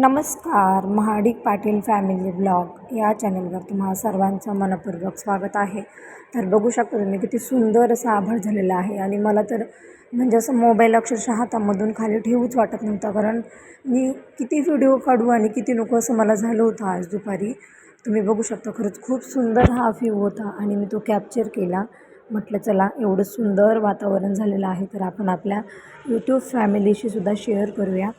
नमस्कार. Mahadik Patil family blog या चॅनलवर तुम्हा सर्वांचं मनपूर्वक स्वागत आहे. तर बघू शकता तुम्ही किती सुंदर असं आभाळ झालेलं आहे आणि मला तर म्हणजे असं मोबाईल अक्षरशः हातामधून खाली ठेवूच वाटत नव्हता, कारण मी किती व्हिडिओ काढू आणि किती नको असं मला झालं होतं आज दुपारी. तुम्ही बघू शकता खरंच खूप सुंदर हा व्ह्यू होता आणि मी तो कॅप्चर केला. म्हटलं चला एवढं सुंदर वातावरण झालेलं आहे तर आपण आपल्या यूट्यूब फॅमिलीशी सुद्धा शेअर करूया.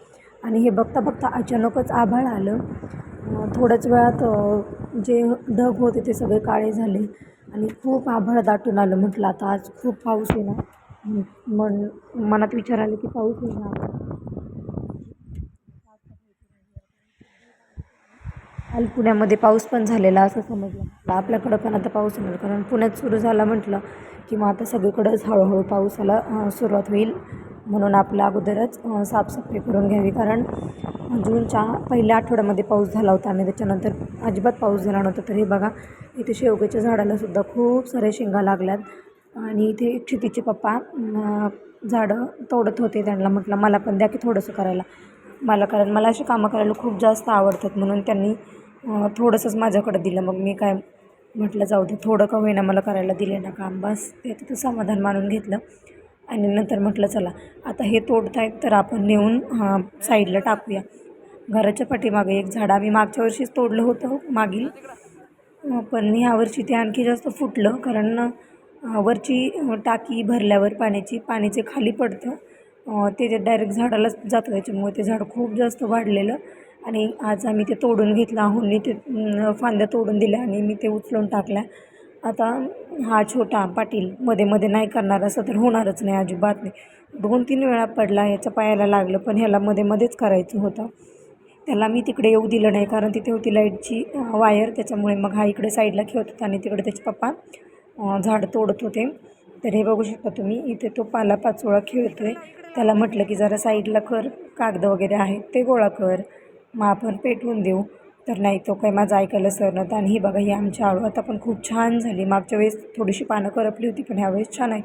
आणि हे बघता बघता अचानकच आभाळ आलं. थोड्याच वेळात जे ढग होते ते सगळे काळे झाले आणि खूप आभाळ दाटून आलं. म्हटलं आता आज खूप पाऊस येणार. मन मनात विचार आले की पाऊस येणार. काल पुण्यामध्ये पाऊस पण झालेला असं समजलं. आपल्याकडं पण आता पाऊस येणार, कारण पुण्यात सुरू झाला म्हटलं की मग आता सगळीकडंच हळूहळू पावसाला सुरुवात होईल. म्हणून आपल्या अगोदरच साफसफाई करून घ्यावी, कारण जूनच्या पहिल्या आठवड्यामध्ये पाऊस झाला होता आणि त्याच्यानंतर अजिबात पाऊस झाला नव्हता. तर हे बघा इथे शेवग्याच्या झाडालासुद्धा खूप सारे शेंगा लागल्यात आणि इथे क्षितीचे पप्पा झाडं तोडत होते. त्यांना म्हटलं मला पण द्या की थोडंसं करायला कारण मला अशी कामं करायला खूप जास्त आवडतात, म्हणून त्यांनी थोडंसंच माझ्याकडे दिलं. मग मी काय म्हटलं जाऊ दे, थोडं का होईना मला करायला दिले ना काम, बस त्याचं समाधान मानून घेतलं. आणि नंतर म्हटलं चला आता हे तोडतायत तर आपण नेऊन साईडला टाकूया. घराच्या पाठीमागे एक झाड आम्ही मागच्या वर्षीच तोडलं होतं मागील, पण ह्यावर्षी ते आणखी जास्त फुटलं, कारण वरची टाकी भरल्यावर पाण्याचे खाली पडतं, ते डायरेक्ट झाडालाच जातं. त्याच्यामुळे ते झाड खूप जास्त वाढलेलं आणि आज आम्ही ते तोडून घेतलं. आहोंनी ते फांद्या तोडून दिल्या आणि मी ते उचलून टाकल्या. आता हा छोटा पाटील मध्ये मध्ये नाही करणार असं तर होणारच नाही, अजिबात नाही. 2-3 वेळा पडला, याच्या पायाला लागलं, पण ह्याला मध्ये मध्येच करायचं होतं. त्याला मी तिकडे येऊ दिलं नाही, कारण तिथे होती लाईटची वायर, त्याच्यामुळे मग हा इकडे साईडला खेळत होता आणि तिकडे त्याचे पप्पा झाड तोडत होते. तर हे बघू शकता तुम्ही, इथे तो पालापाचोळा खेळतो आहे. त्याला म्हटलं की जरा साईडला कर, कागद वगैरे आहेत ते गोळा कर, मग आपण पेटवून देऊ. तर नाही, तो काही माझं ऐकायला सर नव्हता. आणि ही बघा ही आमची आळू आता पण खूप छान झाली. मागच्या वेळेस थोडीशी पानं करपली होती, पण ह्यावेळेस छान आहेत.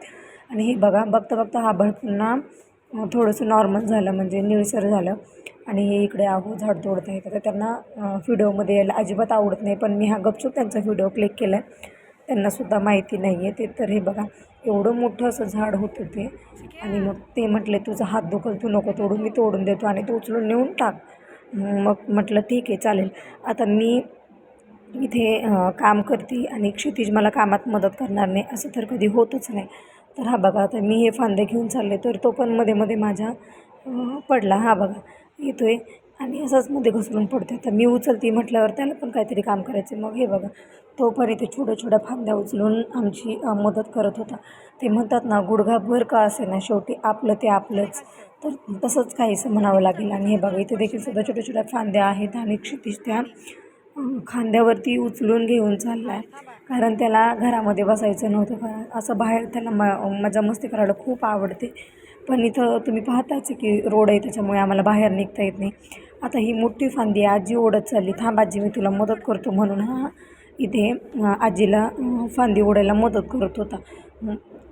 आणि हे बघा बघता बघता हा बळ पुन्हा थोडंसं नॉर्मल झालं, म्हणजे निळसर झालं. आणि हे इकडे आहो झाड तोडत आहेत. तर त्यांना व्हिडिओमध्ये यायला अजिबात आवडत नाही, पण मी हा गपचूप त्यांचा व्हिडिओ क्लिक केला आहे. त्यांनासुद्धा माहिती नाही आहे ते. तर हे बघा एवढं मोठं असं झाड होतं ते, आणि मग ते म्हटले तुझा हात दुखल, तू नको तोडून, मी तोडून देतो आणि तो उचलून नेऊन टाक. मग म्हटलं ठीक आहे चालेल. आता मी इथे काम करते आणि क्षितिज मला कामात मदत करणार नाही असं तर कधी होतच नाही. तर हा बघा आता मी हे फांदे घेऊन चालले, तर तो पण मध्ये मध्ये माझ्या पडला. हा बघा येतो आहे आणि असाच मध्ये घसरून पडते. तर मी उचलते म्हटल्यावर त्याला पण काहीतरी काम करायचं. मग हे बघा तो पण इथे छोट्या छोट्या फांद्या उचलून आमची मदत करत होता. ते म्हणतात ना, गुडघाभर का असे ना, शेवटी आपलं ते आपलंच. तर तसंच काहीसं म्हणावं लागेल. आणि हे बघा इथे देखील सुद्धा छोट्या छोट्या फांद्या आहेत आणि क्षितिज त्या खांद्यावरती उचलून घेऊन चालला आहे, कारण त्याला घरामध्ये बसायचं नव्हतं. कारण असं बाहेर त्याला मजा मस्ती करायला खूप आवडते. पण इथं तुम्ही पाहताच की रोड आहे, त्याच्यामुळे आम्हाला बाहेर निघता येत नाही. आता ही मोठी फांदी आजी ओढत चालली. थांब आजी, मी तुला मदत करतो, म्हणून हा इथे आजीला फांदी ओढायला मदत करत होता.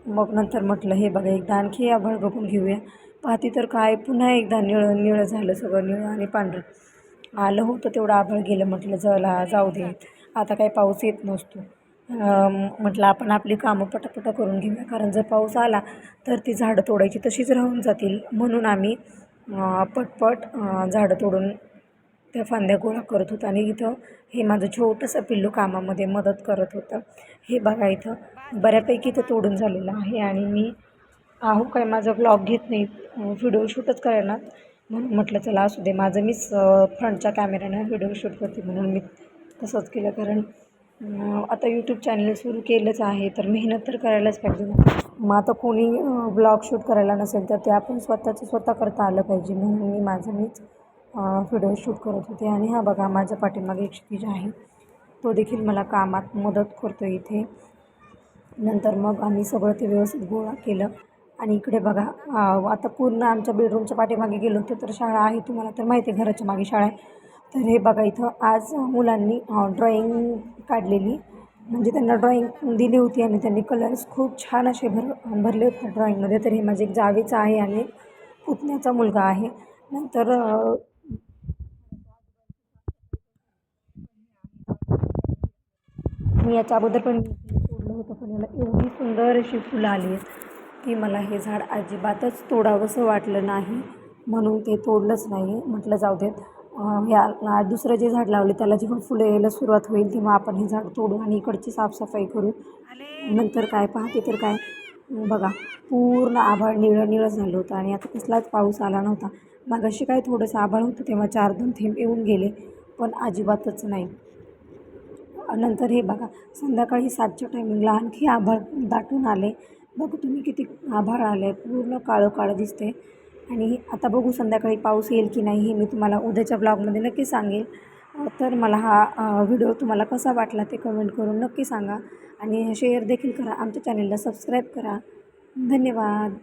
मग नंतर म्हटलं हे बघा एकदा आणखी आभाळ बघून घेऊया. पाहते तर काय पुन्हा एकदा निळं निळं झालं, सगळं निळं आणि पांढरं आलं होतं. तेवढं आभाळ गेलं. म्हटलं जाऊ दे, आता काही पाऊस येत नसतो. म्हटलं आपण आपली कामं पटापटा करून घेऊया, कारण जर पाऊस आला तर ती झाडं तोडायची तशीच राहून जातील. म्हणून आम्ही पटपट झाडं तोडून त्या फांद्या गोळा करत होतो. आणि इथं हे माझं छोटंसं पिल्लू कामामध्ये मदत करत होतं. हे बघा इथं बऱ्यापैकी इथं तोडून झालेलं आहे आणि मी काय माझा ब्लॉग घेत नाही, व्हिडिओ शूटच करायला. म्हणून म्हटलं चला असू दे, माझं मीच फ्रंटच्या कॅमेऱ्यानं व्हिडिओ शूट करते, म्हणून मी तसंच केलं. कारण आता यूट्यूब चॅनल सुरू केलंच आहे तर मेहनत तर करायलाच पाहिजे ना. मग आता कोणी ब्लॉग शूट करायला नसेल तर ते आपण स्वतः करता आलं पाहिजे, म्हणून मी मीच व्हिडिओ शूट करत होते. आणि हा बघा माझ्या पाठीमागे एक क्षितिज आहे, तो देखील मला कामात मदत करतो इथे. नंतर मग आम्ही सगळं ते व्यवस्थित गोळा केलं. आणि इकडे बघा आता पूर्ण आमच्या बेडरूमच्या पाठीमागे गेलो होतो तर शाळा आहे, तुम्हाला तर माहिती आहे घराच्या मागे शाळा आहे. तर हे बघा इथं आज मुलांनी ड्रॉइंग काढलेली, म्हणजे त्यांना ड्रॉइंग दिली होती आणि त्यांनी कलर्स खूप छान असे भरले होते ड्रॉइंगमध्ये. तर हे माझे एक जावेचं आहे आणि पुतण्याचा मुलगा आहे. नंतर मी याच्या अगोदर पण तोडलं होतं, पण याला एवढी सुंदर अशी फुलं आली आहेत की मला हे झाड अजिबातच तोडावंसं वाटलं नाही, म्हणून ते तोडलंच नाही. म्हटलं जाऊ देत, या दुसरं जे झाड लावले त्याला जेव्हा फुलं यायला सुरुवात होईल तेव्हा आपण हे झाड तोडू आणि इकडची साफसफाई करू. नंतर काय पाहते तर काय, बघा पूर्ण आभाळ निळं निळं झालं होतं आणि आता कसलाच पाऊस आला नव्हता. मगाशी काय थोडंसं आभाळ होतं तेव्हा 4-2 थेंब येऊन गेले, पण अजिबातच नाही. नंतर हे बघा संध्याकाळी 7च्या टायमिंगला आणखी आभाळ दाटून आले. बघू तुम्ही किती आभाळ आलं आहे, पूर्ण काळं काळं दिसते. आणि आता बघू संध्याकाळी पाऊस येईल की नाही हे मी तुम्हाला उद्याच्या ब्लॉगमध्ये नक्की सांगेल. तर मला हा व्हिडिओ तुम्हाला कसा वाटला ते कमेंट करून नक्की सांगा आणि शेअर देखील करा. आमच्या चॅनलला सबस्क्राईब करा. धन्यवाद.